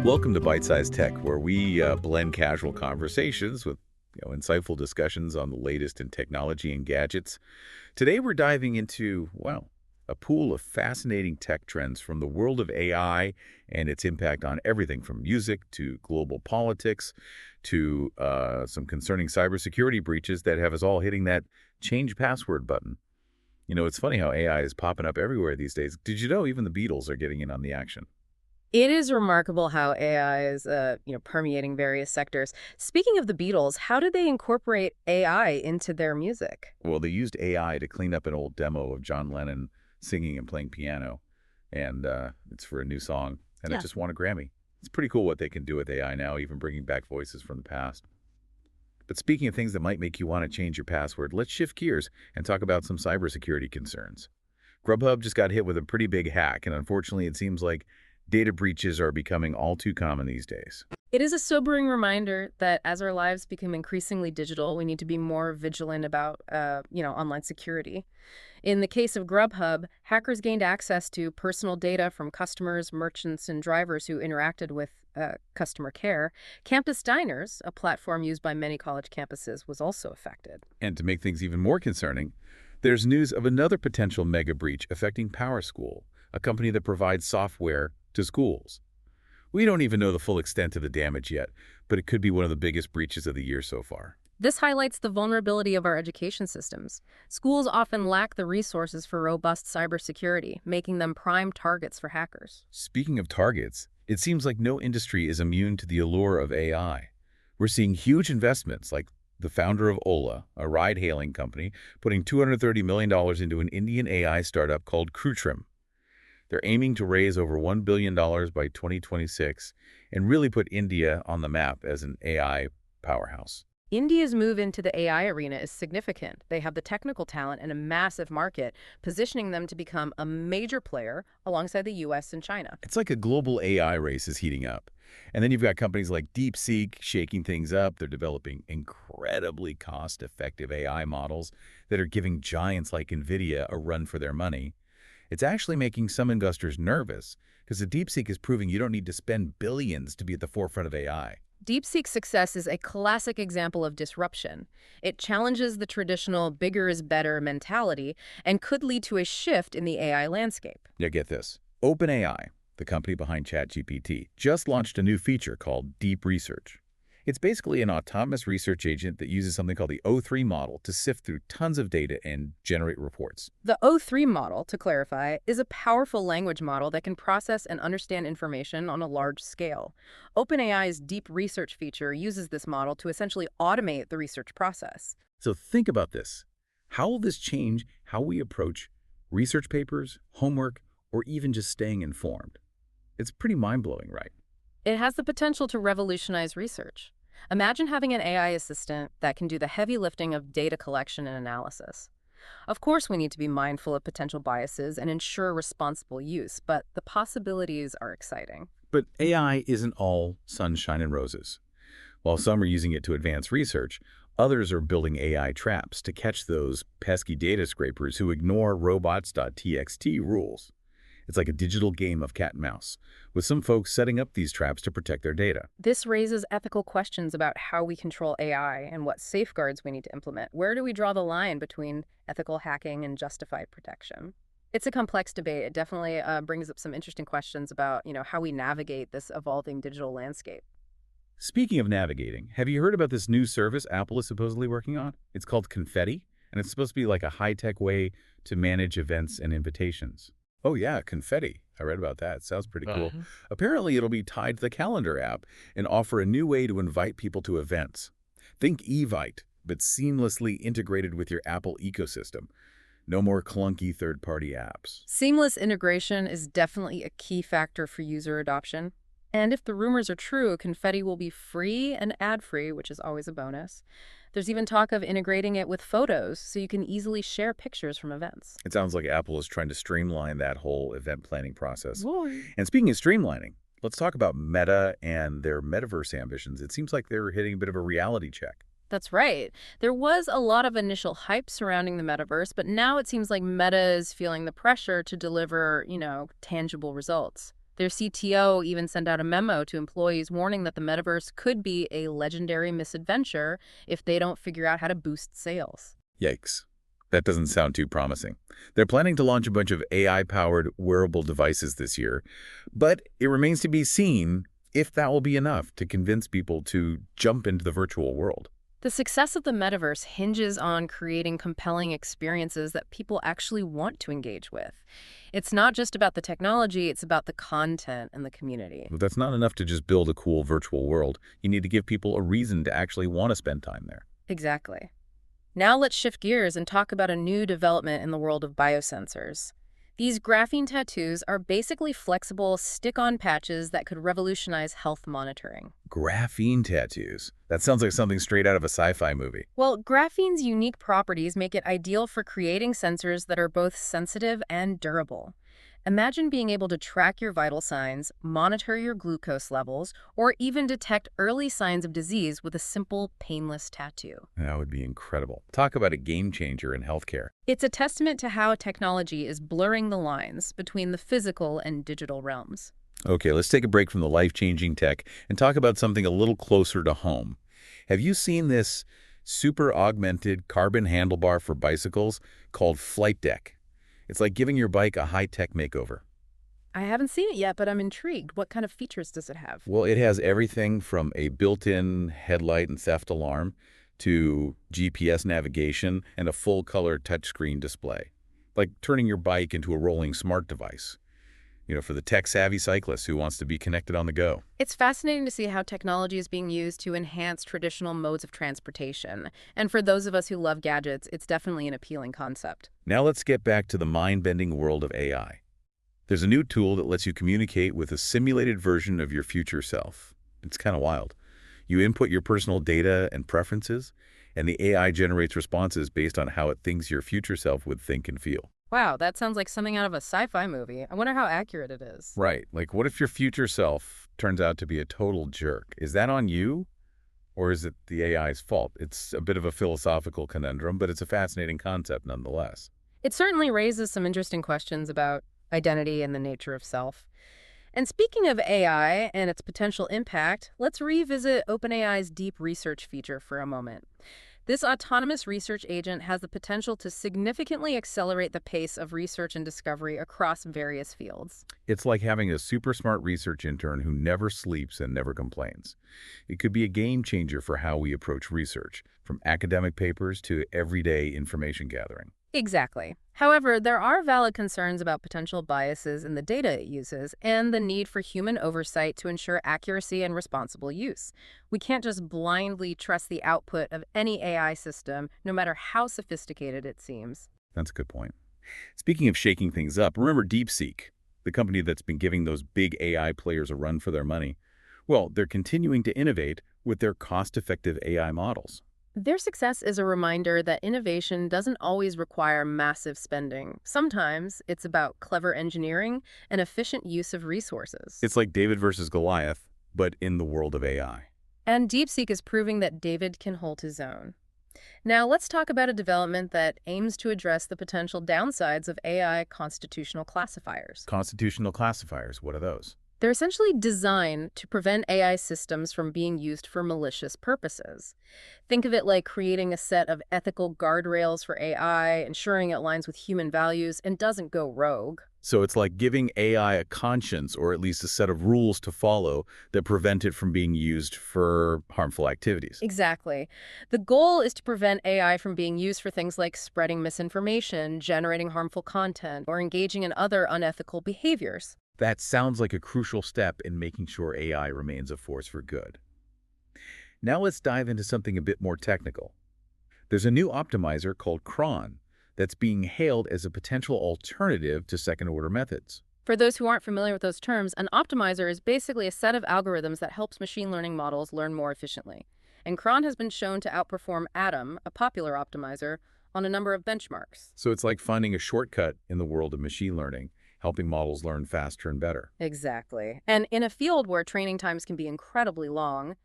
Welcome to Byte-Sized Tech, where we blend casual conversations with insightful discussions on the latest in technology and gadgets. Today we're diving into, well, a pool of fascinating tech trends from the world of AI and its impact on everything from music to global politics to some concerning cybersecurity breaches that have us all hitting that change password button. It's funny how AI is popping up everywhere these days. Did you know even the Beatles are getting in on the action? It is remarkable how AI is, permeating various sectors. Speaking of the Beatles, how did they incorporate AI into their music? Well, they used AI to clean up an old demo of John Lennon singing and playing piano, and it's for a new song, and it Yeah. just won a Grammy. It's pretty cool what they can do with AI now, even bringing back voices from the past. But speaking of things that might make you want to change your password, let's shift gears and talk about some cybersecurity concerns. Grubhub just got hit with a pretty big hack, and unfortunately it seems like data breaches are becoming all too common these days. It is a sobering reminder that as our lives become increasingly digital, we need to be more vigilant about, online security. In the case of Grubhub, hackers gained access to personal data from customers, merchants, and drivers who interacted with customer care. Campus Diners, a platform used by many college campuses, was also affected. And to make things even more concerning, there's news of another potential mega breach affecting PowerSchool, a company that provides software to schools. We don't even know the full extent of the damage yet, but it could be one of the biggest breaches of the year so far. This highlights the vulnerability of our education systems. Schools often lack the resources for robust cybersecurity, making them prime targets for hackers. Speaking of targets, it seems like no industry is immune to the allure of AI. We're seeing huge investments like the founder of Ola, a ride-hailing company, putting $230 million into an Indian AI startup called Krutrim. They're aiming to raise over $1 billion by 2026 and really put India on the map as an AI powerhouse. India's move into the AI arena is significant. They have the technical talent and a massive market, positioning them to become a major player alongside the US and China. It's like a global AI race is heating up. And then you've got companies like DeepSeek shaking things up. They're developing incredibly cost-effective AI models that are giving giants like NVIDIA a run for their money. It's actually making some investors nervous because the DeepSeek is proving you don't need to spend billions to be at the forefront of AI. DeepSeek's success is a classic example of disruption. It challenges the traditional bigger is better mentality and could lead to a shift in the AI landscape. Now get this. OpenAI, the company behind ChatGPT, just launched a new feature called Deep Research. It's basically an autonomous research agent that uses something called the O3 model to sift through tons of data and generate reports. The O3 model, to clarify, is a powerful language model that can process and understand information on a large scale. OpenAI's Deep Research feature uses this model to essentially automate the research process. So think about this. How will this change how we approach research papers, homework, or even just staying informed? It's pretty mind-blowing, right? It has the potential to revolutionize research. Imagine having an AI assistant that can do the heavy lifting of data collection and analysis. Of course, we need to be mindful of potential biases and ensure responsible use, but the possibilities are exciting. But AI isn't all sunshine and roses. While some are using it to advance research, others are building AI traps to catch those pesky data scrapers who ignore robots.txt rules. It's like a digital game of cat and mouse, with some folks setting up these traps to protect their data. This raises ethical questions about how we control AI and what safeguards we need to implement. Where do we draw the line between ethical hacking and justified protection? It's a complex debate. It definitely brings up some interesting questions about, how we navigate this evolving digital landscape. Speaking of navigating, have you heard about this new service Apple is supposedly working on? It's called Confetti, and it's supposed to be like a high-tech way to manage events and invitations. Oh yeah, Confetti. I read about that. Sounds pretty cool. Apparently, it'll be tied to the Calendar app and offer a new way to invite people to events. Think Evite, but seamlessly integrated with your Apple ecosystem. No more clunky third-party apps. Seamless integration is definitely a key factor for user adoption. And if the rumors are true, Confetti will be free and ad-free, which is always a bonus. There's even talk of integrating it with photos so you can easily share pictures from events. It sounds like Apple is trying to streamline that whole event planning process. Boy. And speaking of streamlining, let's talk about Meta and their metaverse ambitions. It seems like they're hitting a bit of a reality check. That's right. There was a lot of initial hype surrounding the metaverse, but now it seems like Meta is feeling the pressure to deliver, tangible results. Their CTO even sent out a memo to employees warning that the metaverse could be a legendary misadventure if they don't figure out how to boost sales. Yikes. That doesn't sound too promising. They're planning to launch a bunch of AI-powered wearable devices this year, but it remains to be seen if that will be enough to convince people to jump into the virtual world. The success of the metaverse hinges on creating compelling experiences that people actually want to engage with. It's not just about the technology, it's about the content and the community. But that's not enough to just build a cool virtual world. You need to give people a reason to actually want to spend time there. Exactly. Now let's shift gears and talk about a new development in the world of biosensors. These graphene tattoos are basically flexible, stick-on patches that could revolutionize health monitoring. Graphene tattoos. That sounds like something straight out of a sci-fi movie. Well, graphene's unique properties make it ideal for creating sensors that are both sensitive and durable. Imagine being able to track your vital signs, monitor your glucose levels, or even detect early signs of disease with a simple, painless tattoo. That would be incredible. Talk about a game changer in healthcare. It's a testament to how technology is blurring the lines between the physical and digital realms. Okay, let's take a break from the life-changing tech and talk about something a little closer to home. Have you seen this super augmented carbon handlebar for bicycles called Flight Deck? It's like giving your bike a high-tech makeover. I haven't seen it yet, but I'm intrigued. What kind of features does it have? Well, it has everything from a built-in headlight and theft alarm to GPS navigation and a full-color touchscreen display, like turning your bike into a rolling smart device. For the tech-savvy cyclist who wants to be connected on the go. It's fascinating to see how technology is being used to enhance traditional modes of transportation. And for those of us who love gadgets, it's definitely an appealing concept. Now let's get back to the mind-bending world of AI. There's a new tool that lets you communicate with a simulated version of your future self. It's kind of wild. You input your personal data and preferences, and the AI generates responses based on how it thinks your future self would think and feel. Wow, that sounds like something out of a sci-fi movie. I wonder how accurate it is. Right. Like, what if your future self turns out to be a total jerk? Is that on you, or is it the AI's fault? It's a bit of a philosophical conundrum, but it's a fascinating concept nonetheless. It certainly raises some interesting questions about identity and the nature of self. And speaking of AI and its potential impact, let's revisit OpenAI's deep research feature for a moment. This autonomous research agent has the potential to significantly accelerate the pace of research and discovery across various fields. It's like having a super smart research intern who never sleeps and never complains. It could be a game changer for how we approach research, from academic papers to everyday information gathering. Exactly. However, there are valid concerns about potential biases in the data it uses and the need for human oversight to ensure accuracy and responsible use. We can't just blindly trust the output of any AI system, no matter how sophisticated it seems. That's a good point. Speaking of shaking things up, remember DeepSeek, the company that's been giving those big AI players a run for their money? Well, they're continuing to innovate with their cost-effective AI models. Their success is a reminder that innovation doesn't always require massive spending. Sometimes it's about clever engineering and efficient use of resources. It's like David versus Goliath, but in the world of AI. And DeepSeek is proving that David can hold his own. Now let's talk about a development that aims to address the potential downsides of AI constitutional classifiers. Constitutional classifiers, what are those? They're essentially designed to prevent AI systems from being used for malicious purposes. Think of it like creating a set of ethical guardrails for AI, ensuring it aligns with human values and doesn't go rogue. So it's like giving AI a conscience, or at least a set of rules to follow that prevent it from being used for harmful activities. Exactly. The goal is to prevent AI from being used for things like spreading misinformation, generating harmful content, or engaging in other unethical behaviors. That sounds like a crucial step in making sure AI remains a force for good. Now let's dive into something a bit more technical. There's a new optimizer called cron that's being hailed as a potential alternative to second-order methods. For those who aren't familiar with those terms, an optimizer is basically a set of algorithms that helps machine learning models learn more efficiently. And cron has been shown to outperform Atom, a popular optimizer, on a number of benchmarks. So it's like finding a shortcut in the world of machine learning, helping models learn faster and better. Exactly. And in a field where training times can be incredibly long,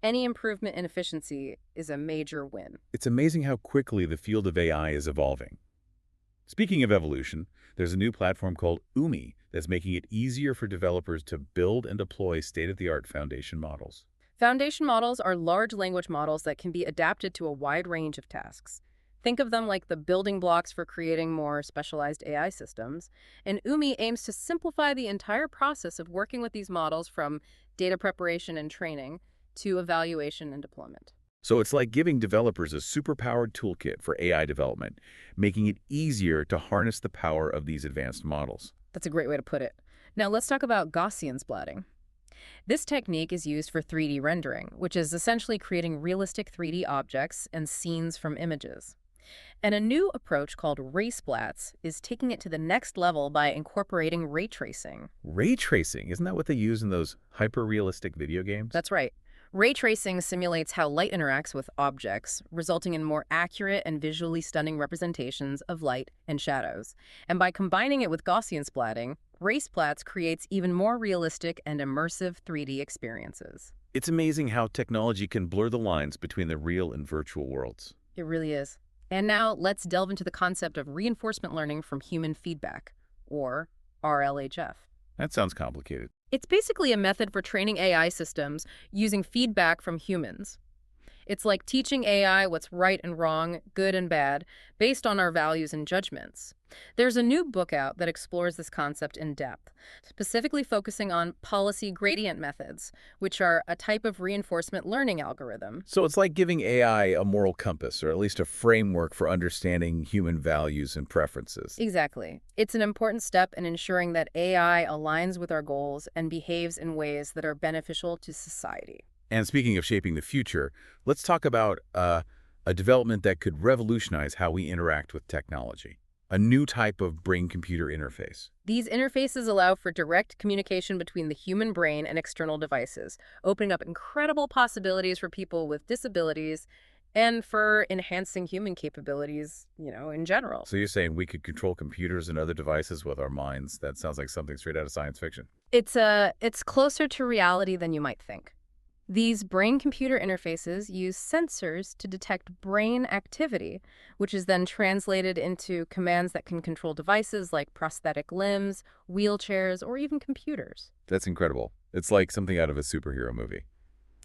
any improvement in efficiency is a major win. It's amazing how quickly the field of AI is evolving. Speaking of evolution, there's a new platform called Umi that's making it easier for developers to build and deploy state-of-the-art foundation models. Foundation models are large language models that can be adapted to a wide range of tasks. Think of them like the building blocks for creating more specialized AI systems. And UMI aims to simplify the entire process of working with these models from data preparation and training to evaluation and deployment. So it's like giving developers a superpowered toolkit for AI development, making it easier to harness the power of these advanced models. That's a great way to put it. Now let's talk about Gaussian splatting. This technique is used for 3D rendering, which is essentially creating realistic 3D objects and scenes from images. And a new approach called ray splats is taking it to the next level by incorporating ray tracing. Ray tracing, isn't that what they use in those hyper-realistic video games? That's right. Ray tracing simulates how light interacts with objects, resulting in more accurate and visually stunning representations of light and shadows. And by combining it with Gaussian splatting, ray splats creates even more realistic and immersive 3D experiences. It's amazing how technology can blur the lines between the real and virtual worlds. It really is. And now let's delve into the concept of reinforcement learning from human feedback, or RLHF. That sounds complicated. It's basically a method for training AI systems using feedback from humans. It's like teaching AI what's right and wrong, good and bad, based on our values and judgments. There's a new book out that explores this concept in depth, specifically focusing on policy gradient methods, which are a type of reinforcement learning algorithm. So it's like giving AI a moral compass, or at least a framework for understanding human values and preferences. Exactly. It's an important step in ensuring that AI aligns with our goals and behaves in ways that are beneficial to society. And speaking of shaping the future, let's talk about a development that could revolutionize how we interact with technology. A new type of brain-computer interface. These interfaces allow for direct communication between the human brain and external devices, opening up incredible possibilities for people with disabilities and for enhancing human capabilities, in general. So you're saying we could control computers and other devices with our minds? That sounds like something straight out of science fiction. It's closer to reality than you might think. These brain-computer interfaces use sensors to detect brain activity, which is then translated into commands that can control devices like prosthetic limbs, wheelchairs, or even computers. That's incredible. It's like something out of a superhero movie.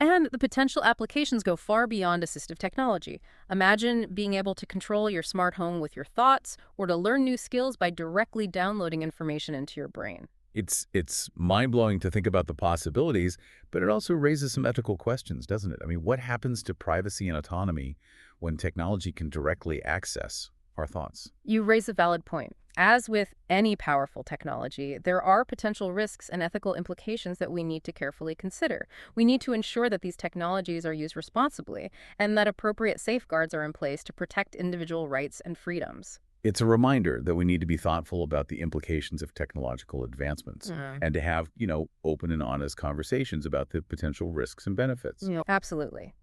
And the potential applications go far beyond assistive technology. Imagine being able to control your smart home with your thoughts or to learn new skills by directly downloading information into your brain. It's mind-blowing to think about the possibilities, but it also raises some ethical questions, doesn't it? I mean, what happens to privacy and autonomy when technology can directly access our thoughts? You raise a valid point. As with any powerful technology, there are potential risks and ethical implications that we need to carefully consider. We need to ensure that these technologies are used responsibly and that appropriate safeguards are in place to protect individual rights and freedoms. It's a reminder that we need to be thoughtful about the implications of technological advancements and to have, open and honest conversations about the potential risks and benefits. Absolutely.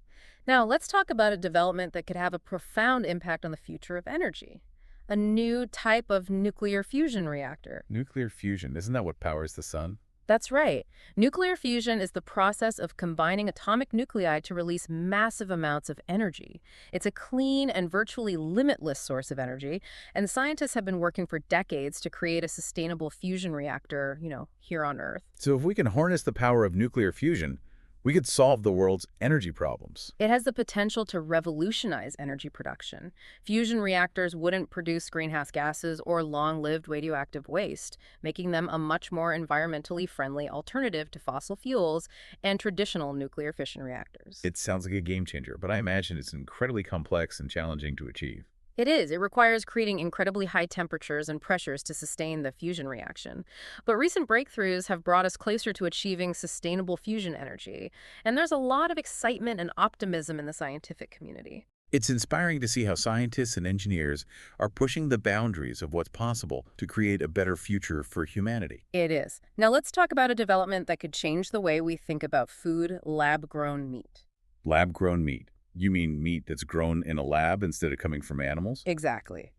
Now, let's talk about a development that could have a profound impact on the future of energy. A new type of nuclear fusion reactor. Nuclear fusion, isn't that what powers the sun? That's right. Nuclear fusion is the process of combining atomic nuclei to release massive amounts of energy. It's a clean and virtually limitless source of energy, and scientists have been working for decades to create a sustainable fusion reactor, here on Earth. So if we can harness the power of nuclear fusion, we could solve the world's energy problems. It has the potential to revolutionize energy production. Fusion reactors wouldn't produce greenhouse gases or long-lived radioactive waste, making them a much more environmentally friendly alternative to fossil fuels and traditional nuclear fission reactors. It sounds like a game changer, but I imagine it's incredibly complex and challenging to achieve. It is. It requires creating incredibly high temperatures and pressures to sustain the fusion reaction. But recent breakthroughs have brought us closer to achieving sustainable fusion energy. And there's a lot of excitement and optimism in the scientific community. It's inspiring to see how scientists and engineers are pushing the boundaries of what's possible to create a better future for humanity. It is. Now let's talk about a development that could change the way we think about food, lab-grown meat. Lab-grown meat. You mean meat that's grown in a lab instead of coming from animals? Exactly.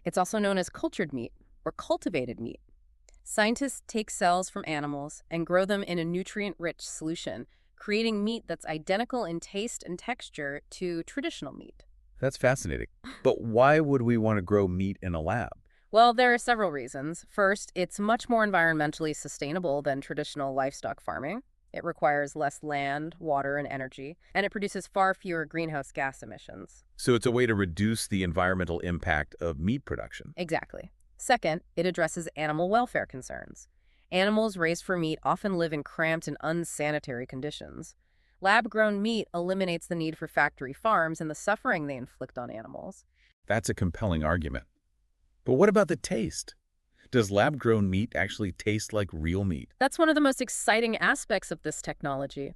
It's also known as cultured meat or cultivated meat. Scientists take cells from animals and grow them in a nutrient-rich solution, creating meat that's identical in taste and texture to traditional meat. That's fascinating. But why would we want to grow meat in a lab? Well, there are several reasons. First, it's much more environmentally sustainable than traditional livestock farming. It requires less land, water, and energy, and it produces far fewer greenhouse gas emissions. So it's a way to reduce the environmental impact of meat production. Exactly. Second, it addresses animal welfare concerns. Animals raised for meat often live in cramped and unsanitary conditions. Lab-grown meat eliminates the need for factory farms and the suffering they inflict on animals. That's a compelling argument. But what about the taste? Does lab-grown meat actually taste like real meat? That's one of the most exciting aspects of this technology.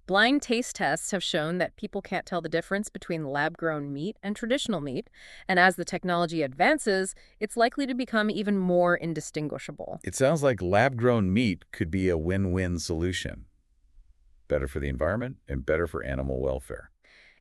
Blind taste tests have shown that people can't tell the difference between lab-grown meat and traditional meat, and as the technology advances, it's likely to become even more indistinguishable. It sounds like lab-grown meat could be a win-win solution. Better for the environment and better for animal welfare.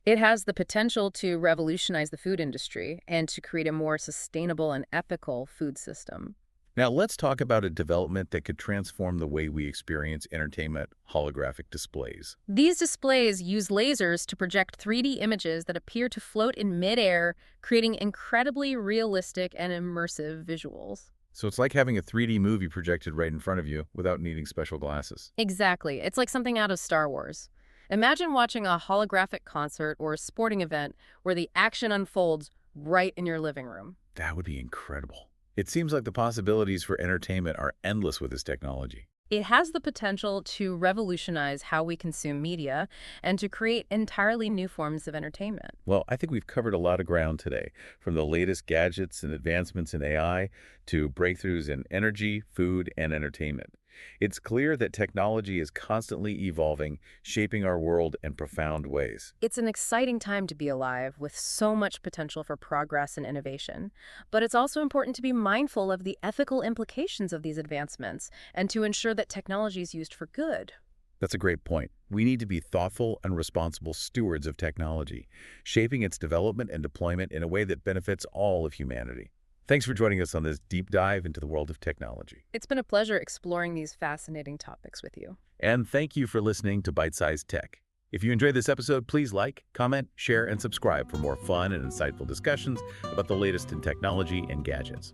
It has the potential to revolutionize the food industry and to create a more sustainable and ethical food system. Now let's talk about a development that could transform the way we experience entertainment: holographic displays. These displays use lasers to project 3D images that appear to float in midair, creating incredibly realistic and immersive visuals. So it's like having a 3D movie projected right in front of you without needing special glasses. Exactly. It's like something out of Star Wars. Imagine watching a holographic concert or a sporting event where the action unfolds right in your living room. That would be incredible. It seems like the possibilities for entertainment are endless with this technology. It has the potential to revolutionize how we consume media and to create entirely new forms of entertainment. Well, I think we've covered a lot of ground today, from the latest gadgets and advancements in AI to breakthroughs in energy, food, and entertainment. It's clear that technology is constantly evolving, shaping our world in profound ways. It's an exciting time to be alive with so much potential for progress and innovation. But it's also important to be mindful of the ethical implications of these advancements and to ensure that technology is used for good. That's a great point. We need to be thoughtful and responsible stewards of technology, shaping its development and deployment in a way that benefits all of humanity. Thanks for joining us on this deep dive into the world of technology. It's been a pleasure exploring these fascinating topics with you. And thank you for listening to Byte-Sized Tech. If you enjoyed this episode, please like, comment, share, and subscribe for more fun and insightful discussions about the latest in technology and gadgets.